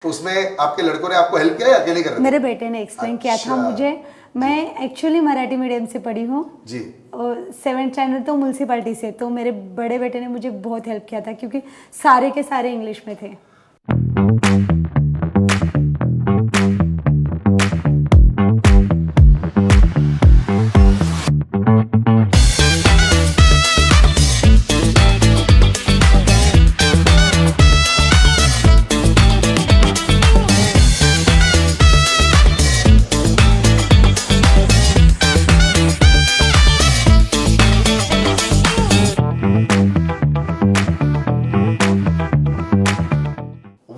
तो उसमें आपके लड़कों ने आपको हेल्प किया या अकेले कर रहे थे? मेरे बेटे ने एक्सप्लेन किया था मुझे। मैं एक्चुअली मराठी मीडियम से पढ़ी हूँ जी। और 7th स्टैंडर्ड तो म्यूनसिपालिटी से, तो मेरे बड़े बेटे ने मुझे बहुत हेल्प किया था क्योंकि सारे के सारे इंग्लिश में थे।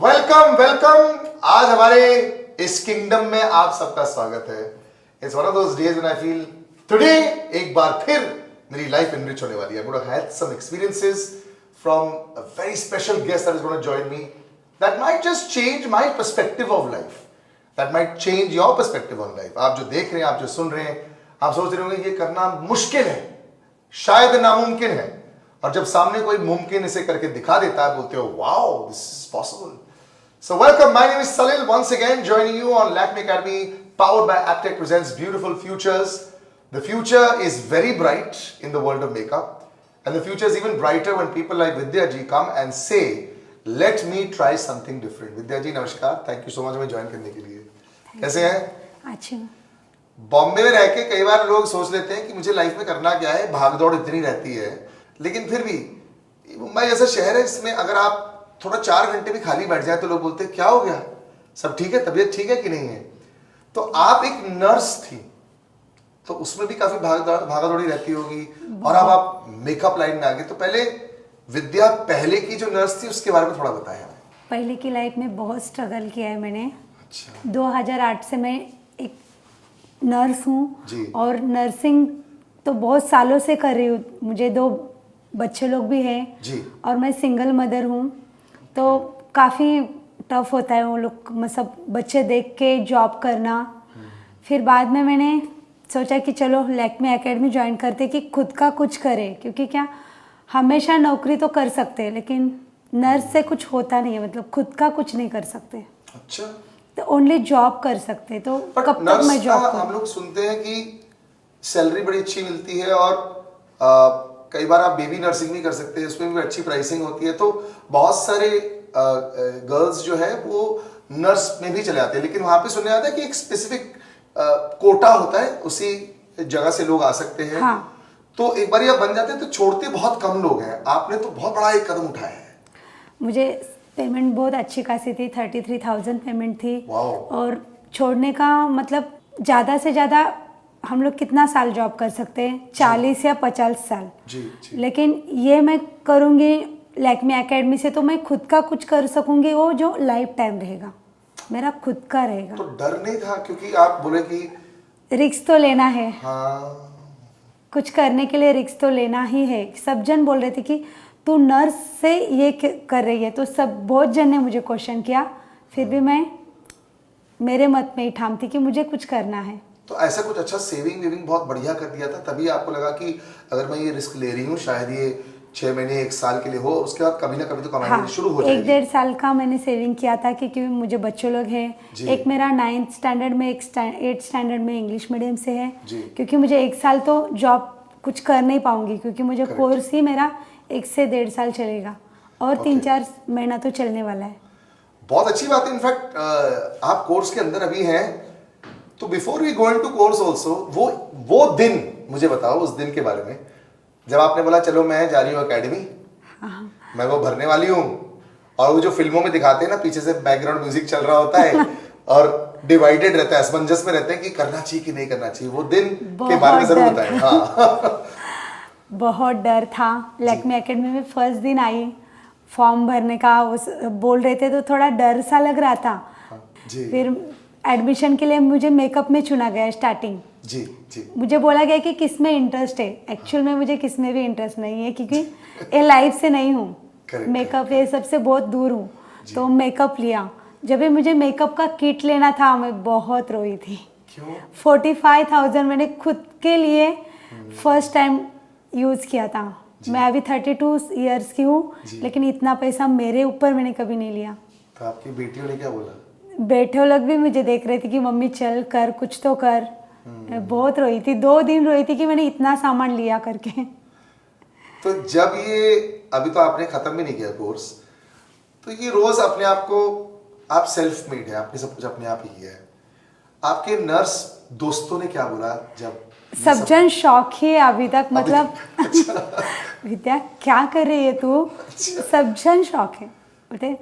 Welcome welcome. आज हमारे इस किंगडम में आप सबका स्वागत है। It's one of those days when I feel today एक बार फिर मेरी लाइफ एनरिच होने वाली है। I am gonna have some experiences from a very special guest that is gonna join me that might just change my perspective of life, that might change your perspective on life. आप जो देख रहे हैं, आप जो सुन रहे हैं, आप सोच रहे होंगे ये करना मुश्किल है, शायद नामुमकिन है, और जब सामने कोई मुमकिन इसे करके दिखा देता है बोलते हो wow this is possible. So welcome, my name is Salil once again joining you on Lakme Academy powered by Aptech presents Beautiful Futures. The future is very bright in the world of makeup and the future is even brighter when people like Vidya ji come and say let me try something different. Vidya ji नमस्कार, thank you so much हमें join करने के लिए। कैसे हैं? अच्छा। बॉम्बे में रह के कई बार लोग सोच लेते हैं कि मुझे लाइफ में करना क्या है, भाग दौड़ इतनी रहती है, लेकिन फिर भी मुंबई जैसा शहर है इसमें अगर आप थोड़ा 4 घंटे भी खाली बैठ जाए तो लोग बोलते हैं क्या हो गया, सब ठीक है, तबीयत ठीक है कि नहीं है। तो आप एक नर्स थी तो उसमें भी काफी भागा दौड़ी रहती होगी और अब आप मेकअप लाइन में आ गए। तो पहले विद्या पहले की जो नर्स थी उसके बारे में थोड़ा बताएं हमें। पहले की लाइफ में बहुत स्ट्रगल किया है मैंने। अच्छा। 2008 से मैं एक नर्स हूँ जी। और नर्सिंग तो बहुत सालों से कर रही हूँ। मुझे 2 बच्चे लोग भी हैं जी। और मैं सिंगल मदर हूँ, तो काफ़ी टफ होता है वो लोग मतलब बच्चे देख के जॉब करना। फिर बाद में मैंने सोचा कि चलो लैक्मे एकेडमी ज्वाइन करते कि खुद का कुछ करें, क्योंकि क्या हमेशा नौकरी तो कर सकते हैं लेकिन नर्स से कुछ होता नहीं है, मतलब खुद का कुछ नहीं कर सकते। अच्छा। तो ओनली जॉब कर सकते, तो कब तक मैं जॉब करूं? हम लोग सुनते हैं कि सैलरी बड़ी अच्छी मिलती है और कई बार आप बेबी नर्सिंग भी कर सकते हैं, उसमें भी अच्छी प्राइसिंग होती है। तो बहुत सारे गर्ल्स जो है वो नर्स में भी चले आते हैं, लेकिन वहां पे सुनने आता है कि एक स्पेसिफिक कोटा होता है, उसी जगह से लोग आ सकते हैं। हाँ। तो एक बार आप बन जाते हैं तो छोड़ते बहुत कम लोग हैं, आपने तो बहुत बड़ा एक कदम उठाया है। मुझे पेमेंट बहुत अच्छी खासी थी, 33,000 पेमेंट थी। वाओ। और छोड़ने का मतलब ज़्यादा से ज़्यादा हम लोग कितना साल जॉब कर सकते हैं, 40 या 50 साल। जी, जी। लेकिन ये मैं करूँगी लैक्मे एकेडमी से तो मैं खुद का कुछ कर सकूँगी, वो जो लाइफ टाइम रहेगा, मेरा खुद का रहेगा। तो डर नहीं था क्योंकि आप बोले कि रिस्क तो लेना है। हाँ। कुछ करने के लिए रिस्क तो लेना ही है। सब जन बोल रहे थे कि तू नर्स से ये कर रही है, तो सब बहुत जन ने मुझे क्वेश्चन किया, फिर भी मैं मेरे मत में ही ठाम थी कि मुझे कुछ करना है। तो ऐसा कुछ अच्छा सेविंग वेविंग बहुत बढ़िया कर दिया था, तभी आपको लगा कि अगर मैं ये रिस्क ले रही हूँ शायद ये 6 महीने 1 साल के लिए हो, उसके बाद कभी ना कभी तो कमाई शुरू हो जाएगी। 1-1.5 साल का मैंने सेविंग किया था क्योंकि मुझे बच्चे लोग हैं। एक मेरा 9th स्टैंडर्ड में, एक 8th स्टैंडर्ड में इंग्लिश मीडियम से है। क्योंकि मुझे 1 साल तो जॉब कुछ कर नहीं पाऊंगी क्योंकि मुझे कोर्स ही मेरा 1 से 1.5 साल चलेगा और 3-4 महीना तो चलने वाला है। बहुत अच्छी बात है। इनफैक्ट आप कोर्स के अंदर अभी हैं, तो before we go into course also वो दिन मुझे बताओ, उस दिन के बारे में जब आपने बोला चलो मैं जा रही हूँ एकेडमी। हाँ। मैं वो भरने वाली हूँ, और वो जो फिल्मों में दिखाते हैं ना, पीछे से बैकग्राउंड म्यूजिक चल रहा होता है और डिवाइडेड रहता है, असमंजस में रहते हैं कि करना चाहिए कि नहीं करना चाहिए, वो दिन के बारे में जरूर बताएं। हाँ। बहुत डर था। लैक्मे एकेडमी में फर्स्ट दिन आई, फॉर्म भरने का बोल रहे थे तो थोड़ा डर सा लग रहा था। जी। फिर एडमिशन के लिए मुझे मेकअप में चुना गया स्टार्टिंग। जी जी। मुझे बोला गया कि किस में इंटरेस्ट है। एक्चुअल में मुझे किस में भी इंटरेस्ट नहीं है क्योंकि ये लाइफ से नहीं हूँ, मेकअप ये सबसे बहुत दूर हूँ। तो मेकअप लिया। जब भी मुझे मेकअप का किट लेना था मैं बहुत रोई थी। क्यों? 45,000 मैंने खुद के लिए फर्स्ट टाइम यूज़ किया था। मैं अभी 32 इयर्स की हूँ, लेकिन इतना पैसा मेरे ऊपर मैंने कभी नहीं लिया। तो आपकी बेटियों ने क्या बोला? बेटे लोग भी मुझे देख रहे थे कि मम्मी चल कर, कुछ तो कर। मैं बहुत रोई थी, 2 दिन रोई थी कि मैंने इतना सामान लिया करके। तो जब ये, अभी तो आपने खत्म भी नहीं किया कोर्स, तो ये रोज अपने आप को, आप सेल्फ मेड है, आपने सब कुछ अपने आप ही किया है, आपके नर्स दोस्तों ने क्या बोला जब? सब जन शौक ही है अभी तक, मतलब अच्छा। विद्या क्या कर रही है तू? सब जन शौक है, बोलते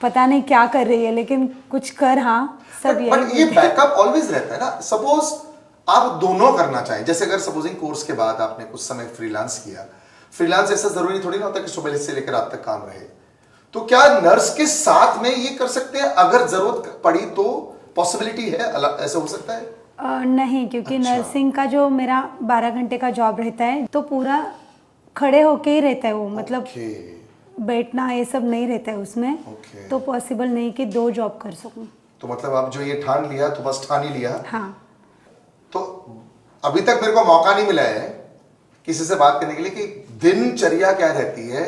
पता नहीं क्या कर रही है लेकिन कुछ कर। हाँ, सब बट यही ये बोलते हैं। बैकअप ऑलवेज रहता है ना। सपोज आप दोनों करना चाहें, जैसे अगर सपोजिंग कोर्स के बाद आपने कुछ समय फ्रीलांस किया, फ्रीलांस ऐसा जरूरी थोड़ी ना होता कि सुबह से लेकर रात तक काम रहे, तो क्या नर्स के साथ में ये कर सकते हैं? अगर जरूरत पड़ी तो पॉसिबिलिटी है, ऐसा हो सकता है? नहीं, क्योंकि अच्छा। नर्सिंग का जो मेरा 12 घंटे का जॉब रहता है तो पूरा खड़े होके ही रहता है वो, मतलब ओके। बैठना ये सब नहीं रहता है उसमें। ओके। तो पॉसिबल नहीं कि 2 जॉब कर सकूं। तो मतलब आप जो ये ठान लिया तो बस ठान ही लिया। हाँ, तो अभी तक मेरे को मौका नहीं मिला है किसी से बात करने के लिए कि दिनचर्या क्या रहती है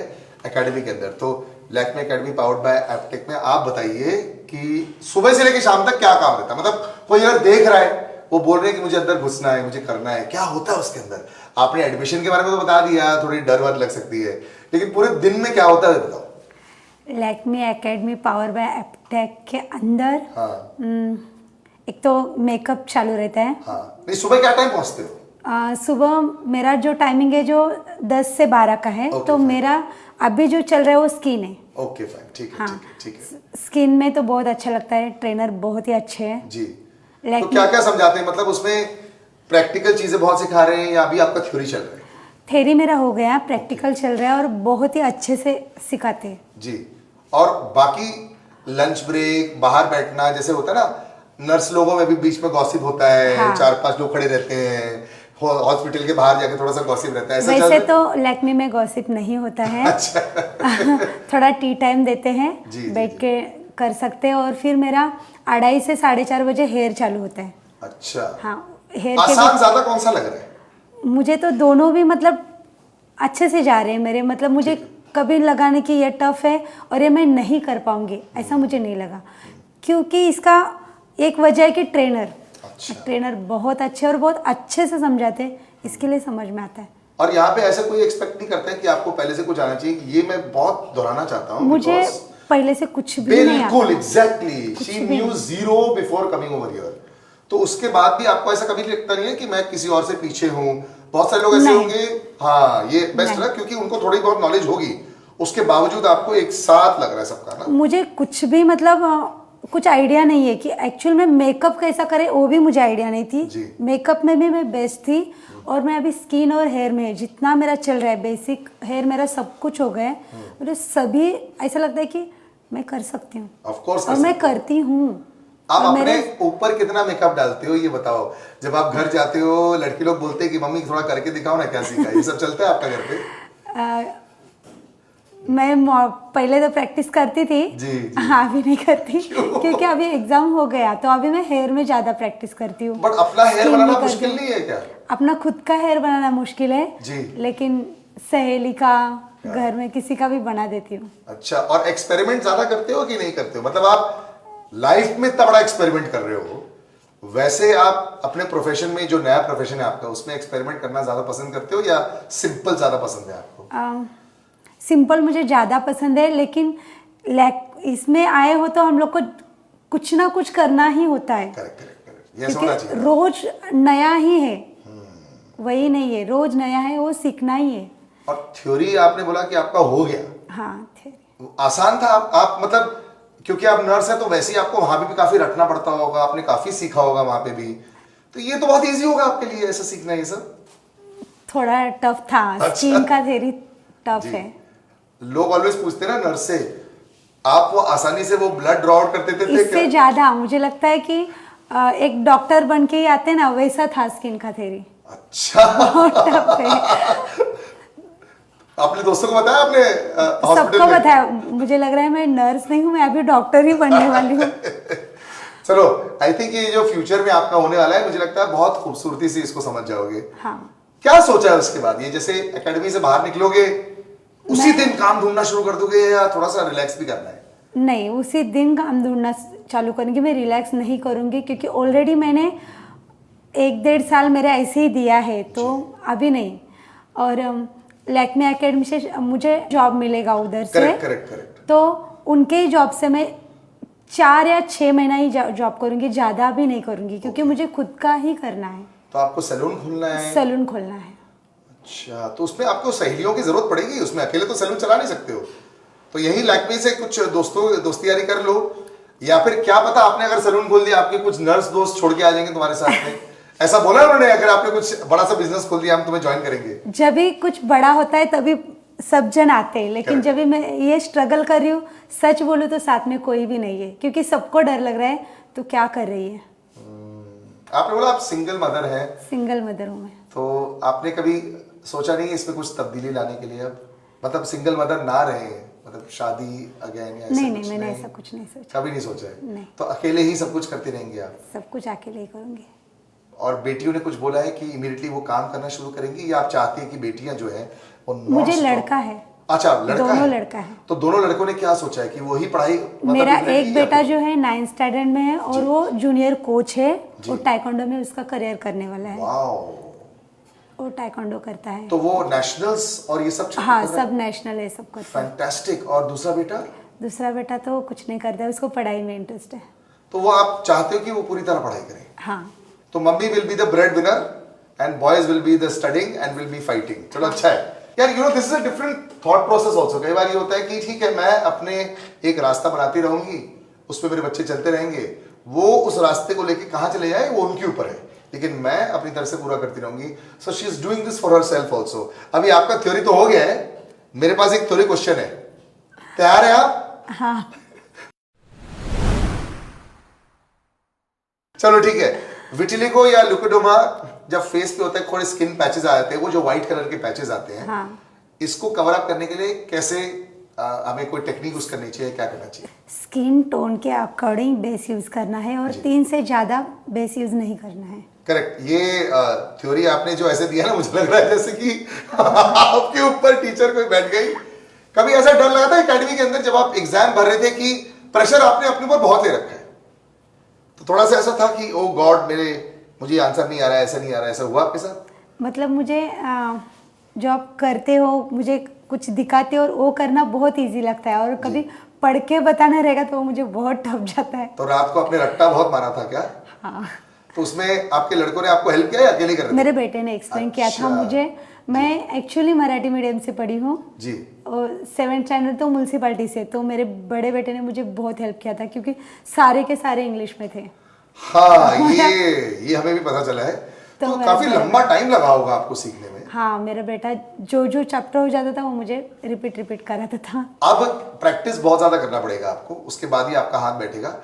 एकेडमी के अंदर। तो Lakme academy powered by Aptech में आप बताइए कि सुबह से लेकर शाम तक क्या काम रहता है? मतलब कोई अगर देख रहा है, वो बोल रहे हैं कि मुझे अंदर घुसना है, मुझे करना है, क्या होता है उसके अंदर? आपने एडमिशन के बारे में तो बता दिया, थोड़ी डर वर लग सकती है, लेकिन पूरे दिन में क्या होता है बताओ। Lakme academy power bye Aptech के अंदर हाँ। एक तो मेकअप चालू रहता है। हाँ, नहीं सुबह क्या टाइम पहुंचते हो? सुबह मेरा जो टाइमिंग है जो 10 से 12 का है। Okay, तो fine. मेरा अभी जो चल रहा है वो स्किन है। ओके फाइन, ठीक है, हाँ, ठीक है, ठीक है स्किन में तो बहुत अच्छा लगता है, ट्रेनर बहुत ही अच्छे हैं। जी। तो Like क्या क्या समझाते हैं? मतलब उसमें प्रैक्टिकल चीजें बहुत सिखा रहे हैं या अभी आपका थ्योरी चल रहा है? थेरी मेरा हो गया, प्रैक्टिकल चल रहा है और बहुत ही अच्छे से सिखाते हैं। जी। और बाकी लंच ब्रेक, बाहर बैठना, जैसे होता है ना नर्स लोगों में भी बीच में गॉसिप होता है। हाँ। 4-5 लोग खड़े रहते हैं, हॉस्पिटल के बाहर जाके थोड़ा सा गॉसिप रहता है, ऐसा चल वैसे रहा है? तो लैक्मे में गॉसिप नहीं होता है। अच्छा। थोड़ा टी टाइम देते हैं, जी, जी, बैठ जी। के कर सकते हैं। और फिर मेरा 2:30 से 4:30 बजे हेयर चालू होता है। अच्छा। हाँ, हेयर के आसान ज्यादा कौन सा लग रहा है? मुझे तो दोनों भी मतलब अच्छे से जा रहे हैं मेरे, मतलब मुझे कभी लगा नहीं कि ये टफ है और ये मैं नहीं कर पाऊंगी, ऐसा मुझे नहीं लगा। क्योंकि इसका एक वजह है कि ट्रेनर बहुत अच्छे और बहुत अच्छे से समझाते हैं, इसके लिए समझ में आता है। और यहाँ पे ऐसा कोई एक्सपेक्ट नहीं करता है कि आपको पहले से कुछ आना चाहिए। ये मैं बहुत दोहराना चाहता हूँ, मुझे because पहले से कुछ भी नहीं आता। बिल्कुल एग्जैक्टली, कुछ शी भी न्यू नहीं। Zero before coming over here. तो उसके बाद भी आपको ऐसा कभी लगता नहीं है कि मैं किसी और से पीछे हूँ? बहुत सारे लोग ऐसे नहीं। होंगे, हाँ ये बेस्ट है क्योंकि उनको थोड़ी बहुत नॉलेज होगी, उसके बावजूद आपको एक साथ लग रहा है सबका ना। मुझे कुछ भी मतलब कुछ आइडिया नहीं है कि एक्चुअल में मेकअप कैसा करे, वो भी मुझे आइडिया नहीं जी। थी। मेकअप में भी मैं बेस्ट थी और मैं अभी स्किन और हेयर में जितना मेरा चल रहा है, बेसिक हेयर मेरा सब कुछ हो गया है। मुझे सभी ऐसा लगता है कि मैं कर सकती हूँ ऑफ कोर्स। और मैं करती हूँ। आप और अपने ऊपर कितना मेकअप डालते हो ये बताओ? जब आप घर जाते हो लड़की लोग बोलते हैं कि मम्मी थोड़ा करके दिखाओ ना क्या सीखा, ये सब चलता है आपका घर पे? मैं पहले तो प्रैक्टिस करती थी। जी, जी। हाँ, अभी नहीं करती क्योंकि अभी एग्जाम हो गया, तो अभी मैं हेयर में ज्यादा प्रैक्टिस करती हूँ। बट अपना हेयर Skin बनाना भी करती मुश्किल हूँ। नहीं है क्या? अपना खुद का हेयर बनाना मुश्किल है जी। लेकिन सहेली का, घर में किसी का भी बना देती हूँ। अच्छा, और एक्सपेरिमेंट ज्यादा करते हो कि नहीं करते हो? मतलब आप लाइफ में इतना बड़ा एक्सपेरिमेंट कर रहे हो, वैसे आप अपने प्रोफेशन में, जो नया प्रोफेशन है आपका, उसमें एक्सपेरिमेंट करना ज्यादा पसंद करते हो या सिंपल ज्यादा पसंद है आपको? सिंपल मुझे ज़्यादा पसंद है, लेकिन इसमें आए हो तो हम लोग को कुछ ना कुछ करना ही होता है। करेक्ट करेक्ट करेक्ट, ये होना चाहिए। रोज नया ही है, वही नहीं है, रोज नया है, वो सीखना ही है। और थ्योरी आपने बोला कि आपका हो गया। हाँ, थे। आसान था? आप मतलब क्योंकि आप नर्स है तो वैसे ही आपको वहां पे भी काफी रटना पड़ता होगा, आपने काफी सीखा होगा वहां पे भी, तो ये तो बहुत इजी होगा आपके लिए ऐसा सीखना ये सब? थोड़ा टफ था। अच्छा। स्किन का थेरी टफ जी। है। लोग ऑलवेज पूछते हैं ना नर्स से, आप वो आसानी से वो ब्लड ड्रॉ आउट करते थे इससे क्या? ज्यादा मुझे लगता है कि एक डॉक्टर बन के ही आते ना, वैसा था स्किन का थेरी। अच्छा। बहुत टफ है। आपने दोस्तों को बताया? आपने हॉस्पिटल सबको में? बताया। मुझे लग रहा है मैं नर्स नहीं हूँ, मैं अभी डॉक्टर ही बनने वाली हूँ। चलो, आई थिंक ये जो फ्यूचर में आपका होने वाला है, मुझे लगता है बहुत खूबसूरती से इसको समझ जाओगे। हाँ, क्या सोचा है उसके बाद? ये जैसे एकेडमी से बाहर निकलोगे उसी दिन काम ढूंढना शुरू कर दोगे या थोड़ा सा रिलैक्स भी करना है? नहीं, उसी दिन काम ढूंढना चालू करूँगी। मैं रिलैक्स नहीं करूँगी क्योंकि ऑलरेडी मैंने 1-1.5 साल मेरे ऐसे ही दिया है, तो अभी नहीं। और लैक्मे एकेडमी से मुझे जॉब मिलेगा उधर से। Correct correct correct. तो उनके ही जॉब से मैं 4 या 6 महीना ही जॉब करूँगी, ज़्यादा भी नहीं करूँगी क्योंकि मुझे खुद का ही करना है। तो आपको सैलून खोलना है? सैलून खोलना है। अच्छा, तो उसमें आपको सहेलियों की जरूरत पड़ेगी, उसमें अकेले तो सैलून चला नहीं सकते हो, तो यही लैक्मे से कुछ दोस्ती यारी कर लो, या फिर क्या पता आपने अगर सैलून खोल दिया आपके कुछ नर्स दोस्त छोड़ के आ जाएंगे तुम्हारे साथ में। ऐसा बोला उन्होंने, अगर आपने कुछ बड़ा सा बिजनेस खोल दिया हम तुम्हें ज्वाइन करेंगे। जब भी कुछ बड़ा होता है तभी सब जन आते हैं, लेकिन जब भी मैं ये स्ट्रगल कर रही हूँ, सच बोलूँ तो साथ में कोई भी नहीं है क्योंकि सबको डर लग रहा है तो क्या कर रही है। आपने बोला आप सिंगल मदर हैं। सिंगल मदर हूँ मैं। तो आपने कभी सोचा नहीं इसमें कुछ तब्दीली लाने के लिए, अब मतलब सिंगल मदर ना रहे, मतलब शादी अगेन या ऐसा नहीं कुछ नहीं, मैंने ऐसा कुछ नहीं सोचा। कभी नहीं सोचा है? नहीं। तो अकेले ही सब कुछ करती रहेंगी आप? सब कुछ अकेले ही करूँगी। और बेटियों ने कुछ बोला है कि इमीडिएटली वो काम करना शुरू करेंगी, या आप चाहती है कि बेटियां जो है वो मुझे non-stop- लड़का है। अच्छा, लड़का दोनों है। लड़का है। तो दोनों लड़कों ने क्या सोचा है कि वही पढ़ाई मतलब मेरा इमीडिएटली एक या बेटा फिर- जो है 9th स्टैंडर्ड में है और वो जूनियर कोच है और टाइकोंडो में उसका करियर करने वाला है। वाओ। वो टाइकोंडो करता है। तो वो नेशनल्स और ये सब हाँ, सब नेशनल है, सब करता है। फैंटास्टिक। और दूसरा बेटा? दूसरा बेटा तो कुछ नहीं करता है, उसको पढ़ाई में इंटरेस्ट है। तो वो आप चाहते हो कि वो पूरी तरह पढ़ाई करे? हाँ। तो mummy will be the bread winner and boys will be the studying and will be fighting. चलो अच्छा है यार, you know this is a different thought process also. कई बार ये होता है कि ठीक है मैं अपने एक रास्ता बनाती रहूंगी, उस पर मेरे बच्चे चलते रहेंगे, वो उस रास्ते को लेके कहाँ चले जाए वो उनके ऊपर है, लेकिन मैं अपनी तरफ से पूरा करती रहूंगी। So she is doing this for herself also. अभी आपका थ्योरी तो हो गया है, मेरे पास एक थ्योरी क्वेश्चन है, तैयार है आप? हाँ। चलो ठीक है। विटिलिगो या लुकोडोमा जब फेस पे होता है, थोड़े स्किन पैचेस आ जाते हैं, वो जो व्हाइट कलर के पैचेस आते हैं, हाँ। इसको कवर अप करने के लिए कैसे हमें कोई टेक्निक यूज करनी चाहिए, क्या करना चाहिए? स्किन टोन के अकॉर्डिंग बेस यूज करना है और 3 से ज्यादा बेस यूज नहीं करना है। करेक्ट। ये थ्योरी आपने जो ऐसे दिया ना, मुझे लग रहा है जैसे कि आपके ऊपर टीचर कोई बैठ गई। कभी ऐसा डर लगा था एकेडमी के अंदर जब आप एग्जाम भर रहे थे कि प्रेशर आपने अपने ऊपर बहुत ले रखा है, तो थोड़ा सा ऐसा था कि ओ गॉड मुझे आंसर नहीं आ रहा है, ऐसा नहीं आ रहा है, ऐसा हुआ आपके साथ? मतलब मुझे जॉब करते हो, मुझे कुछ दिखाते हो और वो करना बहुत इजी लगता है, और कभी पढ़ के बताना रहेगा तो वो मुझे बहुत टफ जाता है। तो रात को आपने रट्टा बहुत मारा था क्या? हाँ। तो उसमें आपके लड़कों ने आपको हेल्प किया या अकेले कर रहे थे? मेरे बेटे ने एक्सप्लेन किया था मुझे। मैं एक्चुअली मराठी मीडियम से पढ़ी हूँ जी, और 7th स्टैंडर्ड तो म्यूनसिपालिटी से, तो मेरे बड़े बेटे ने मुझे बहुत हेल्प किया था क्योंकि सारे के सारे इंग्लिश में थे। हाँ ये हमें भी पता चला है। तो काफी लंबा टाइम लगा होगा आपको सीखने में। हाँ, मेरा बेटा जो चैप्टर हो जाता था वो मुझे रिपीट कराता था। अब प्रैक्टिस बहुत ज्यादा करना पड़ेगा आपको, उसके बाद ही आपका हाथ बैठेगा।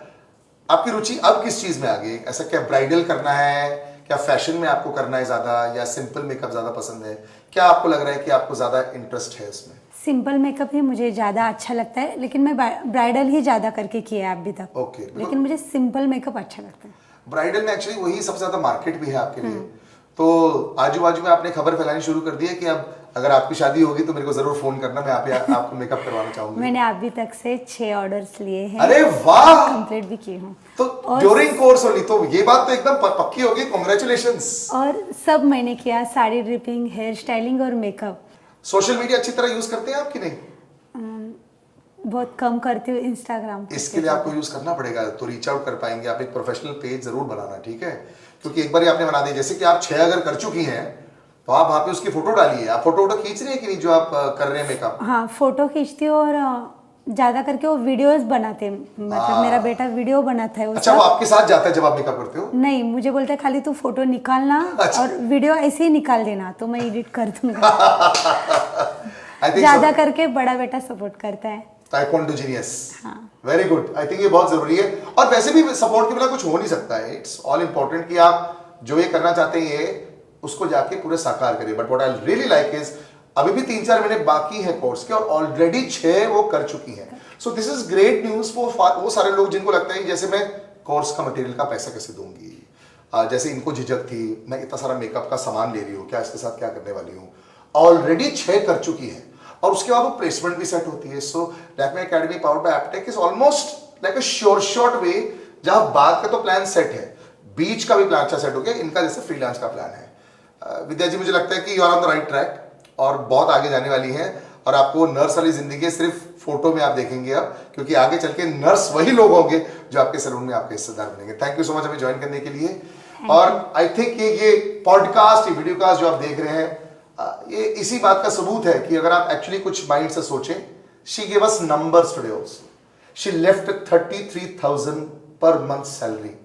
आपकी रुचि अब किस चीज में आ गई? ऐसा क्या ब्राइडल करना है, क्या फैशन में आपको करना है ज्यादा, या सिंपल मेकअप ज्यादा पसंद है? क्या आपको लग रहा है कि आपको ज्यादा इंटरेस्ट है इसमें? सिंपल मेकअप ही मुझे ज़्यादा अच्छा लगता है, लेकिन मैं ब्राइडल ही ज़्यादा करके किया है अभी तक। ओके। लेकिन मुझे सिंपल मेकअप अच्छा लगता है। ब्राइडल में एक्चुअली वही सबसे ज्यादा मार्केट भी है आपके लिए। तो आजू बाजू में आपने खबर फैलानी शुरू कर दी है कि अब अगर आपकी शादी होगी तो मेरे को जरूर फोन करना, मैं आपको मेकअप करवाना चाहूंगी। मैंने अभी तक से 6 ऑर्डर्स लिए हैं। अरे वाह! कंप्लीट भी किए हूँ। तो ड्यूरिंग कोर्स ओनली, तो ये बात तो एकदम पक्की होगी। कांग्रेचुलेशंस। और सब मैंने किया, साड़ी ड्रिपिंग, हेयर स्टाइलिंग और मेकअप। सोशल मीडिया अच्छी तरह यूज करते हैं आप कि नहीं? बहुत कम करती हूँ इंस्टाग्राम। इसके लिए आपको यूज करना पड़ेगा, तो रीच आउट कर पाएंगे आप। एक प्रोफेशनल पेज जरूर बनाना, ठीक है? क्योंकि एक बार आपने बना दी, जैसे कि आप 6 अगर कर चुकी हैं तो आप वहां पे उसकी फोटो डालिए। आप फोटो खींच रही है कि नहीं जो आप कर रहे हैं मेकअप? हाँ, फोटो खींचती हूँ और ज्यादा करके वो वीडियोस बनाते हैं। मतलब मेरा बेटा वीडियो बनाता है। अच्छा, वो आपके साथ जाता है जब आप मेकअप करते हो? नहीं, मुझे बोलता है खाली तू फोटो निकालना और वीडियो ऐसे ही निकाल देना, तो मैं एडिट कर दूंगा। ज्यादा करके बड़ा बेटा सपोर्ट करता है। Taekwondo genius, very good. I think ये बहुत जरूरी है, और वैसे भी सपोर्ट के बिना कुछ हो नहीं सकता है। इट्स ऑल इम्पोर्टेंट कि आप जो ये करना चाहते हैं ये उसको जाके पूरे साकार करिए। But what I really like is अभी भी 3-4 महीने बाकी है कोर्स के और ऑलरेडी 6 वो कर चुकी हैं। So this is great news for वो सारे लोग जिनको लगता है जैसे मैं कोर्स का मटेरियल का पैसा कैसे दूंगी, जैसे इनको झिझक थी मैं इतना सारा मेकअप का सामान ले रही हूँ, क्या इसके साथ क्या करने वाली हूँ। ऑलरेडी 6 कर चुकी है और उसके बाद वो प्लेसमेंट भी सेट होती है. So Lakme academy powered by Aptech is almost like a sure shot way, जहां बाद का तो प्लान सेट है, बीच का भी प्लान अच्छा सेट हो गया, इनका जैसे फ्रीलांस का प्लान है. विद्या जी, मुझे लगता है कि you are on the right track और बहुत आगे जाने वाली है, और आपको नर्स वाली जिंदगी सिर्फ फोटो में आप देखेंगे अब, क्योंकि आगे चल के नर्स वही लोग होंगे जो आपके सैलून में आपके हिस्सेदार बनेंगे. थैंक यू सो मच हमें ज्वाइन करने के लिए. और आई थिंक ये पॉडकास्ट, ये वीडियो कास्ट जो आप देख रहे हैं, ये इसी बात का सबूत है कि अगर आप एक्चुअली कुछ माइंड से सोचें. She give us numbers today also. She left 33,000 per month salary,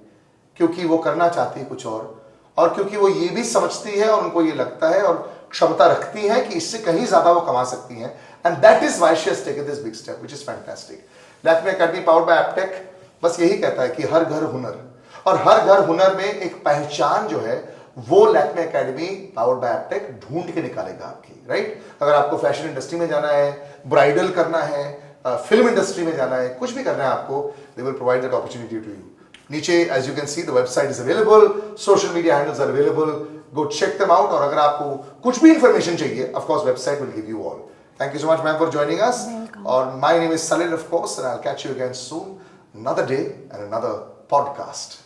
क्योंकि वो करना चाहती है कुछ और क्योंकि वो ये भी समझती है और उनको ये लगता है और क्षमता रखती है कि इससे कहीं ज्यादा वो कमा सकती हैं. And that is why she has taken this big step, which is fantastic. Lakme academy powered by Aptech बस यही कहता है कि हर घर हुनर, और हर घर हुनर में एक पहचान जो है वो Lakme academy powered by Aptech ढूंढ के निकालेगा आपकी. राइट? अगर आपको फैशन इंडस्ट्री में जाना है, ब्राइडल करना है, फिल्म इंडस्ट्री में जाना है, कुछ भी करना है आपको, they will provide that opportunity to you. नीचे as you can see the website is available, social media handles are available, go check them out. और अगर आपको कुछ भी इंफॉर्मेशन चाहिए, of course website will give you all. Thank you so much, ma'am, for joining us. Welcome. Or my name is Salil, of course, and I'll catch you again soon. Another day and another podcast.